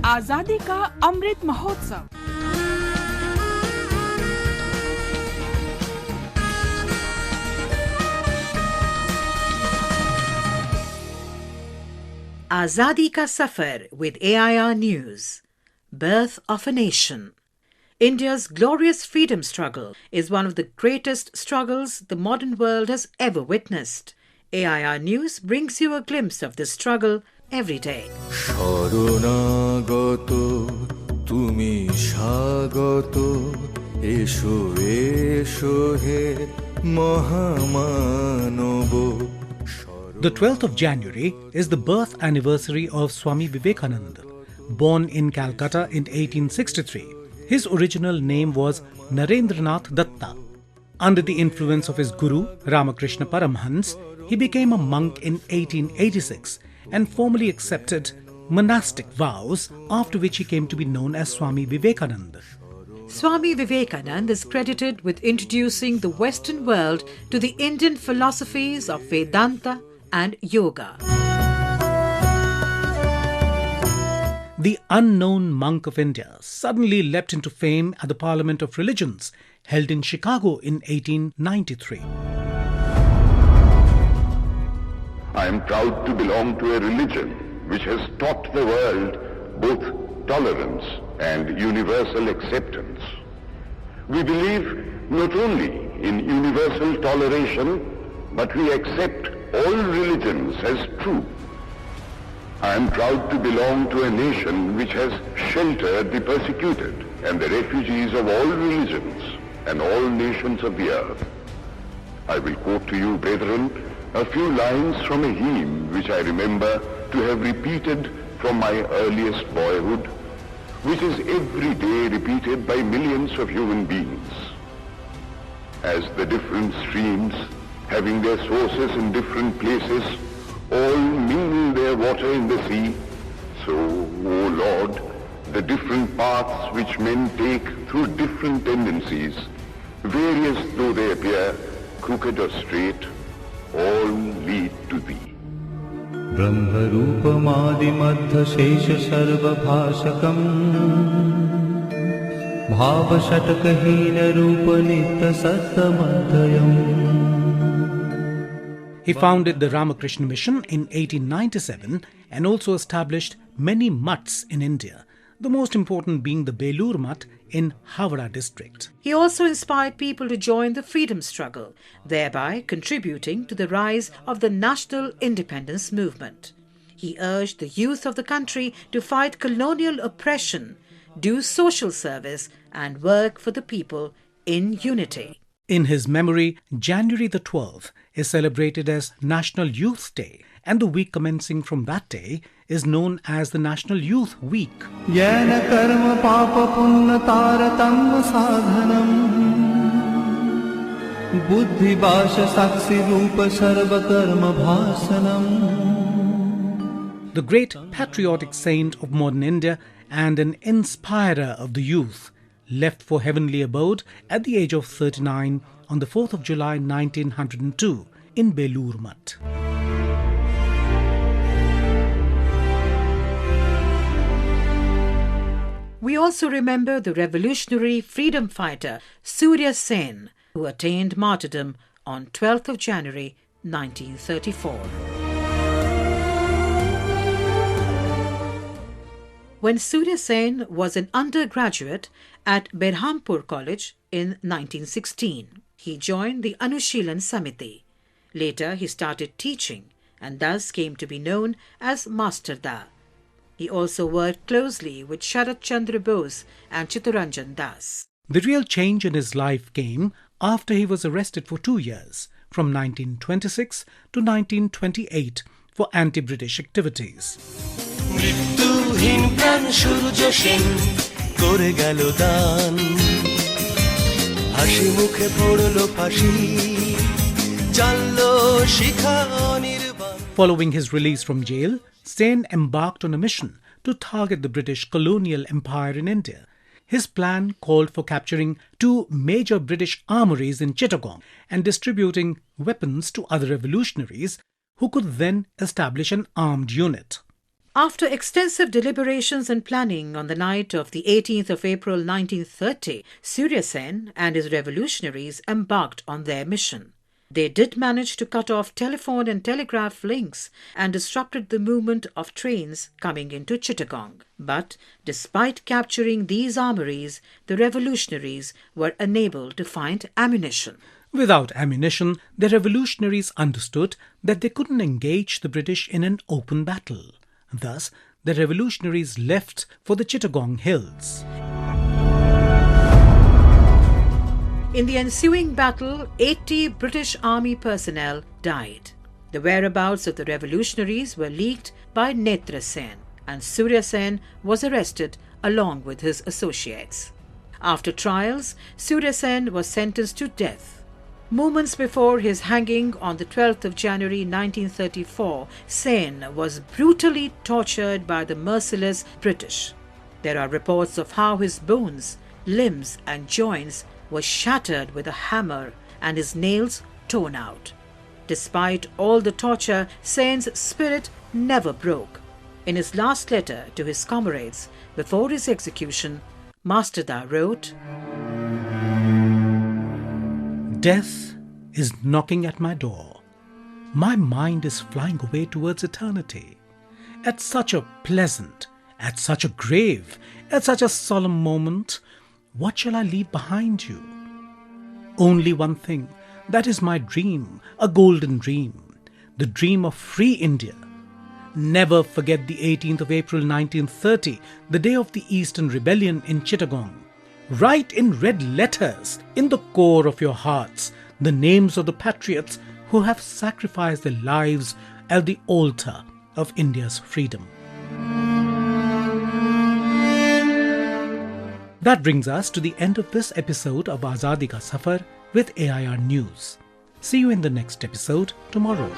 आजादी का Amrit Mahotsav. Azadi ka Safar with AIR News. Birth of a Nation. India's glorious freedom struggle is one of the greatest struggles the modern world has ever witnessed. AIR News brings you a glimpse of this struggle every day. শরণাগত তুমি স্বাগত এসো এসো হে মহামানব। The 12th of January is the birth anniversary of Swami Vivekananda. Born in Calcutta in 1863, his original name was Narendranath Dutta. Under the influence of his guru, Ramakrishna Paramahamsa, he became a monk in 1886 and formally accepted monastic vows, after which he came to be known as Swami Vivekananda. Swami Vivekananda is credited with introducing the Western world to the Indian philosophies of Vedanta and Yoga. The unknown monk of India suddenly leapt into fame at the Parliament of Religions held in Chicago in 1893. I am proud to belong to a religion which has taught the world both tolerance and universal acceptance. We believe not only in universal toleration, but we accept all religions as true. I am proud to belong to a nation which has sheltered the persecuted and the refugees of all religions and all nations of the earth. I will quote to you, brethren, a few lines from a hymn which I remember to have repeated from my earliest boyhood, which is every day repeated by millions of human beings. As the different streams, having their sources in different places, all mingle their water in the sea, so, O Lord, the different paths which men take through different tendencies, various though they appear, crooked or straight, all lead to Thee. ब्रह्मरूपमादिमध्यशेषसर्वभाषकम् भावषट्कहीनरूपनित्यसत्तमध्ययम्. He founded the Ramakrishna Mission in 1897 and also established many Maths in India, the most important being the Belur Math in Howrah district. He also inspired people to join the freedom struggle, thereby contributing to the rise of the national independence movement. He urged the youth of the country to fight colonial oppression, do social service, and work for the people in unity. In his memory, January the 12th is celebrated as National Youth Day, and the week commencing from that day is known as the National Youth Week. Yana karma papa punna taratamma sadhanam buddhi basha saksi rupa sarva karma bhasanam. The great patriotic saint of modern India and an inspirer of the youth left for heavenly abode at the age of 39 on the 4th of July 1902 in Belur Math. We also remember the revolutionary freedom fighter Surya Sen, who attained martyrdom on 12th of January 1934. When Surya Sen was an undergraduate at Berhampur College in 1916, he joined the Anushilan Samiti. Later, he started teaching and thus came to be known as Master Da. He also worked closely with Sharat Chandra Bose and Chittaranjan Das. The real change in his life came after he was arrested for 2 years, from 1926 to 1928, for anti-British activities. মৃত্যুহীন প্রাণ সূর্য সেন করে গেল দান হাসি মুখে পড়ল ফাঁসি জানলো শিখা Anirban. Following his release from jail, Sen embarked on a mission to target the British colonial empire in India. His plan called for capturing 2 major British armories in Chittagong and distributing weapons to other revolutionaries who could then establish an armed unit. After extensive deliberations and planning on the night of the 18th of April 1930, Surya Sen and his revolutionaries embarked on their mission. They did manage to cut off telephone and telegraph links and disrupted the movement of trains coming into Chittagong. But despite capturing these armories, the revolutionaries were unable to find ammunition. Without ammunition, the revolutionaries understood that they couldn't engage the British in an open battle. Thus, the revolutionaries left for the Chittagong Hills. In the ensuing battle, 80 British Army personnel died. The whereabouts of the revolutionaries were leaked by Netra Sen, and Surya Sen was arrested along with his associates. After trials, Surya Sen was sentenced to death. Moments before his hanging on the 12th of January 1934, Sen was brutally tortured by the merciless British. There are reports of how his bones, limbs and joints were shattered with a hammer and his nails torn out. Despite all the torture, Sen's spirit never broke. In his last letter to his comrades before his execution, Master Da wrote, Death is knocking at my door. My mind is flying away towards eternity. At such a pleasant, at such a grave, at such a solemn moment, what shall I leave behind you? Only one thing, that is my dream, a golden dream, the dream of free India. Never forget the 18th of April 1930, the day of the Eastern Rebellion in Chittagong. Write in red letters, in the core of your hearts, the names of the patriots who have sacrificed their lives at the altar of India's freedom. That brings us to the end of this episode of Azadi Ka Safar with AIR News. See you in the next episode tomorrow.